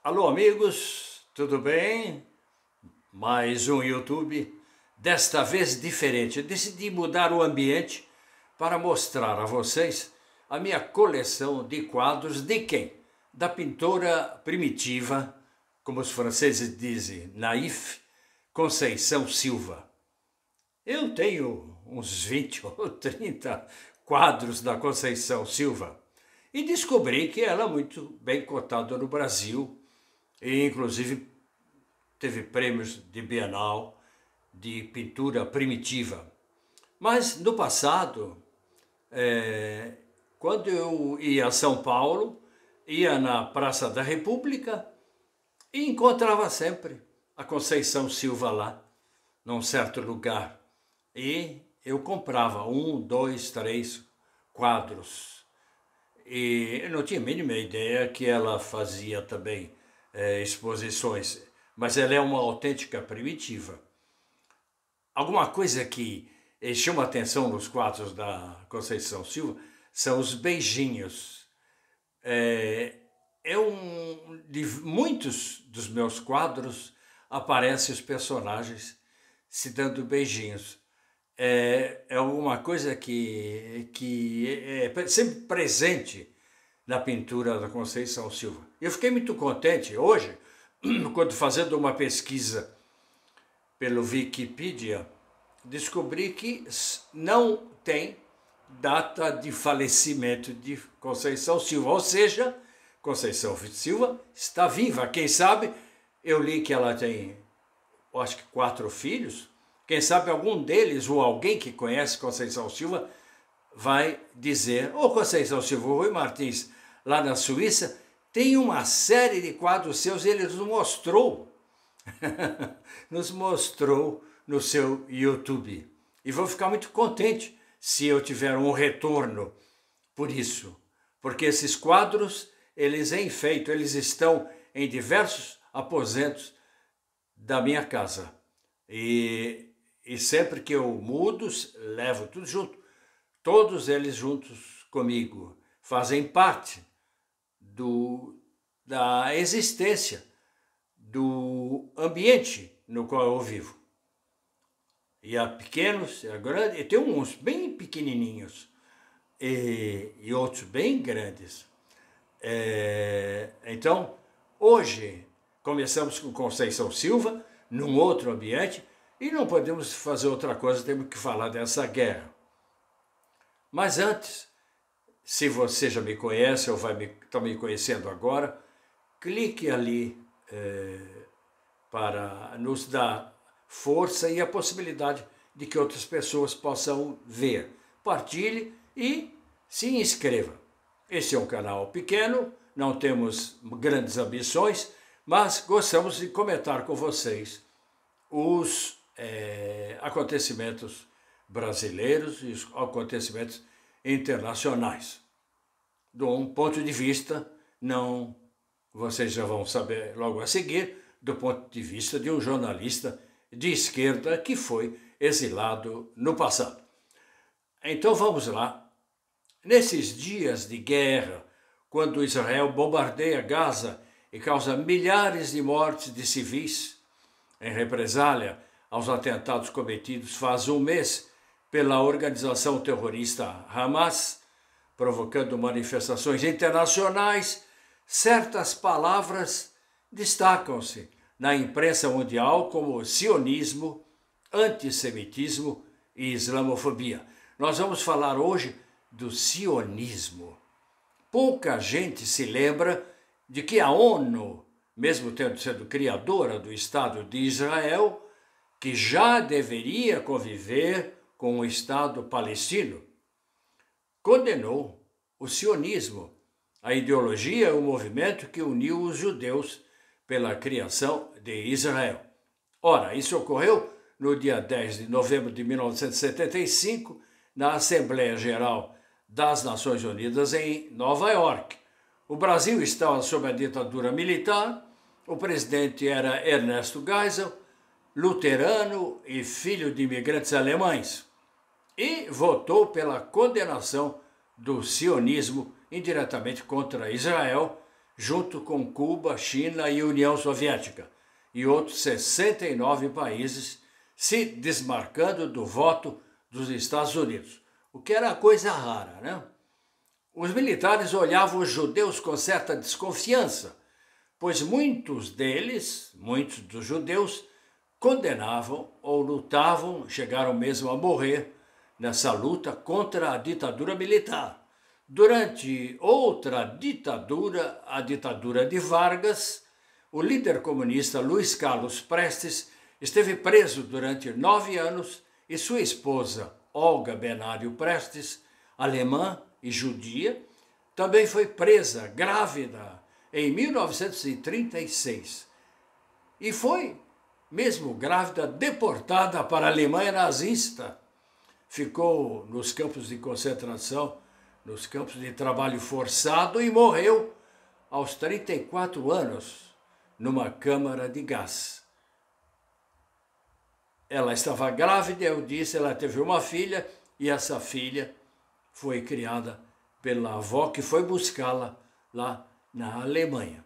Alô, amigos, tudo bem? Mais um YouTube, desta vez diferente. Eu decidi mudar o ambiente para mostrar a vocês a minha coleção de quadros de quem? Da pintora primitiva, como os franceses dizem, naif, Conceição Silva. Eu tenho uns 20 ou 30 quadros da Conceição Silva e descobri que ela é muito bem cotada no Brasil. E, inclusive, teve prêmios de Bienal de pintura primitiva. Mas, no passado, quando eu ia a São Paulo, ia na Praça da República e encontrava sempre a Conceição Silva lá, num certo lugar. E eu comprava 1, 2, 3 quadros. E eu não tinha a mínima ideia que ela fazia também exposições, mas ela é uma autêntica primitiva. Alguma coisa que chama atenção nos quadros da Conceição Silva são os beijinhos. De muitos dos meus quadros aparecem os personagens se dando beijinhos. É uma coisa que é sempre presente na pintura da Conceição Silva. Eu fiquei muito contente hoje, quando fazendo uma pesquisa pelo Wikipedia, descobri que não tem data de falecimento de Conceição Silva, ou seja, Conceição Silva está viva. Quem sabe, eu li que ela tem, acho que 4 filhos, quem sabe algum deles, ou alguém que conhece Conceição Silva, vai dizer: ô Conceição Silva, o Rui Martins, lá na Suíça, tem uma série de quadros seus, ele nos mostrou, nos mostrou no seu YouTube. E vou ficar muito contente se eu tiver um retorno por isso, porque esses quadros, eles estão em diversos aposentos da minha casa. E sempre que eu mudo, levo tudo junto. Todos eles juntos comigo fazem parte da existência do ambiente no qual eu vivo. E há pequenos, há grandes, e tem uns bem pequenininhos e outros bem grandes. Então, hoje, começamos com Conceição Silva, num outro ambiente, e não podemos fazer outra coisa, temos que falar dessa guerra. Mas antes, se você já me conhece ou está me conhecendo agora, clique ali para nos dar força e a possibilidade de que outras pessoas possam ver. Partilhe e se inscreva. Esse é um canal pequeno, não temos grandes ambições, mas gostamos de comentar com vocês os acontecimentos brasileiros e os acontecimentos internacionais. De um ponto de vista, não, vocês já vão saber logo a seguir, do ponto de vista de um jornalista de esquerda que foi exilado no passado. Então vamos lá. Nesses dias de guerra, quando Israel bombardeia Gaza e causa milhares de mortes de civis, em represália aos atentados cometidos faz um mês pela organização terrorista Hamas, provocando manifestações internacionais, certas palavras destacam-se na imprensa mundial como sionismo, antissemitismo e islamofobia. Nós vamos falar hoje do sionismo. Pouca gente se lembra de que a ONU, mesmo tendo sido criadora do Estado de Israel, que já deveria conviver com o Estado palestino, condenou o sionismo, a ideologia, o movimento que uniu os judeus pela criação de Israel. Ora, isso ocorreu no dia 10 de novembro de 1975, na Assembleia Geral das Nações Unidas em Nova York. O Brasil estava sob a ditadura militar, o presidente era Ernesto Geisel, luterano e filho de imigrantes alemães, e votou pela condenação do sionismo indiretamente contra Israel, junto com Cuba, China e União Soviética, e outros 69 países, se desmarcando do voto dos Estados Unidos, o que era coisa rara, né? Os militares olhavam os judeus com certa desconfiança, pois muitos dos judeus, condenavam ou lutavam, chegaram mesmo a morrer nessa luta contra a ditadura militar. Durante outra ditadura, a ditadura de Vargas, o líder comunista Luiz Carlos Prestes esteve preso durante 9 anos e sua esposa, Olga Benário Prestes, alemã e judia, também foi presa, grávida, em 1936. E foi, mesmo grávida, deportada para a Alemanha nazista. Ficou nos campos de concentração, nos campos de trabalho forçado e morreu aos 34 anos numa câmara de gás. Ela estava grávida, eu disse, ela teve uma filha e essa filha foi criada pela avó que foi buscá-la lá na Alemanha.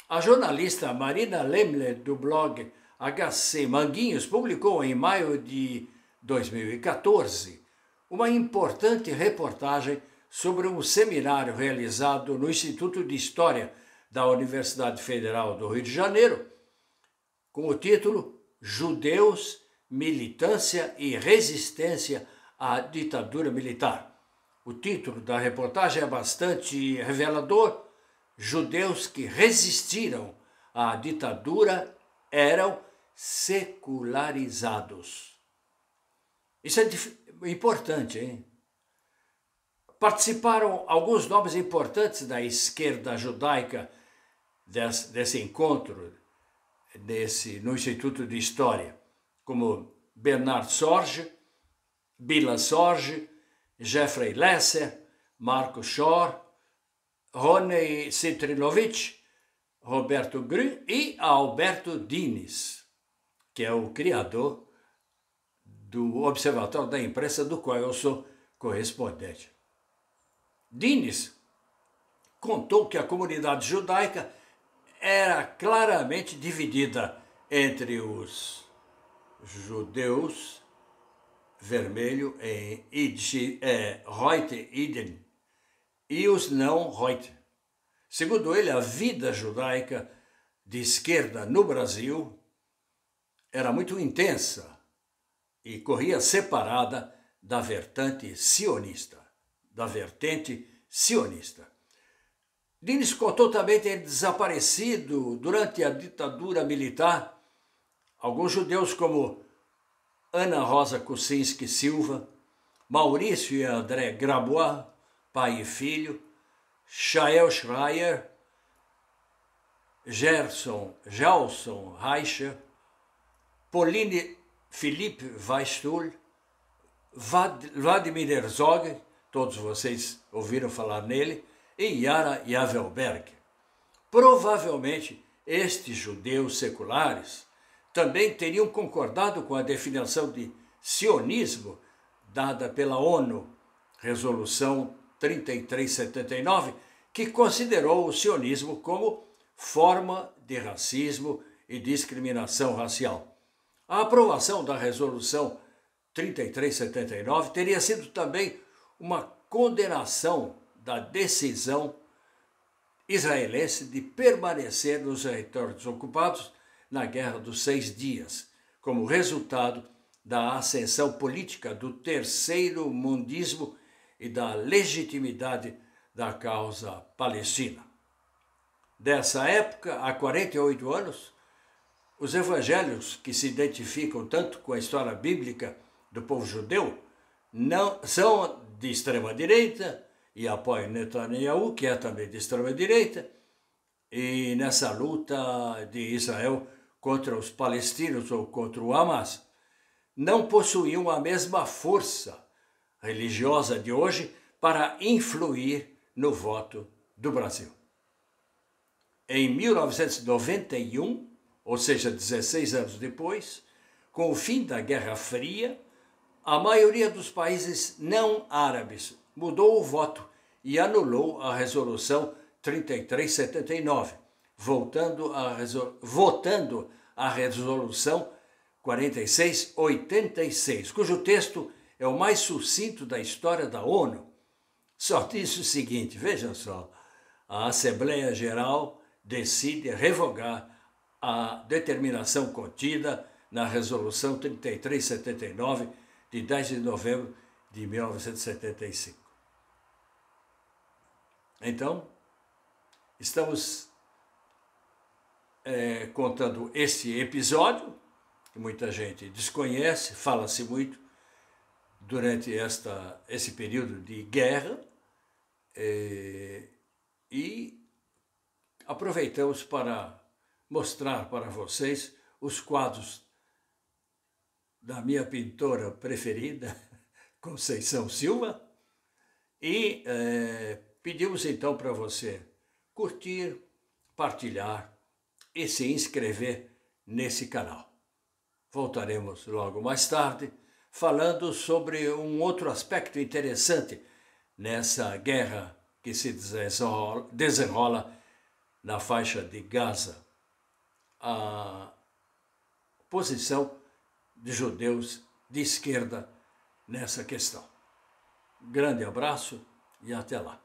A jornalista Marina Lemler, do blog HC Manguinhos, publicou em maio de 2014 uma importante reportagem sobre um seminário realizado no Instituto de História da Universidade Federal do Rio de Janeiro, com o título Judeus, Militância e Resistência à Ditadura Militar. O título da reportagem é bastante revelador. Judeus que resistiram à ditadura eram secularizados. Isso é importante, hein? Participaram alguns nomes importantes da esquerda judaica desse encontro no Instituto de História, como Bernard Sorge, Bilan Sorge, Jeffrey Lesser, Marco Schor, Rony Citrinovich, Roberto Grün e Alberto Dines, que é o criador do Observatório da Imprensa, do qual eu sou correspondente. Dines contou que a comunidade judaica era claramente dividida entre os judeus vermelho Reute Iden e os não Reute. Segundo ele, a vida judaica de esquerda no Brasil era muito intensa e corria separada da vertente sionista. Dines contou também ter desaparecido durante a ditadura militar alguns judeus como Ana Rosa Kuczynski Silva, Maurício e André Grabois, pai e filho, Shael Schreier, Gelson Reicher, Pauline Philippe Weisstuhl, Vladimir Herzog, todos vocês ouviram falar nele, e Yara Yavelberg. Provavelmente, estes judeus seculares também teriam concordado com a definição de sionismo dada pela ONU, Resolução 3379, que considerou o sionismo como forma de racismo e discriminação racial. A aprovação da Resolução 3379 teria sido também uma condenação da decisão israelense de permanecer nos territórios ocupados na Guerra dos 6 Dias, como resultado da ascensão política do terceiro mundismo e da legitimidade da causa palestina. Dessa época, há 48 anos, os evangelhos que se identificam tanto com a história bíblica do povo judeu não são de extrema-direita e apoiam Netanyahu, que é também de extrema-direita, e nessa luta de Israel contra os palestinos ou contra o Hamas, não possuíam a mesma força religiosa de hoje para influir no voto do Brasil. Em 1991, ou seja, 16 anos depois, com o fim da Guerra Fria, a maioria dos países não árabes mudou o voto e anulou a Resolução 3379, votando a resolução 4686, cujo texto é o mais sucinto da história da ONU. Só diz o seguinte, veja só, a Assembleia Geral decide revogar a determinação contida na resolução 3379, de 10 de novembro de 1975. Então, estamos contando este episódio, que muita gente desconhece, fala-se muito durante esse período de guerra, e aproveitamos para mostrar para vocês os quadros da minha pintora preferida, Conceição Silva, e pedimos então para você curtir, partilhar e se inscrever nesse canal. Voltaremos logo mais tarde falando sobre um outro aspecto interessante nessa guerra que se desenrola na faixa de Gaza, a posição de judeus de esquerda nessa questão. Grande abraço e até lá.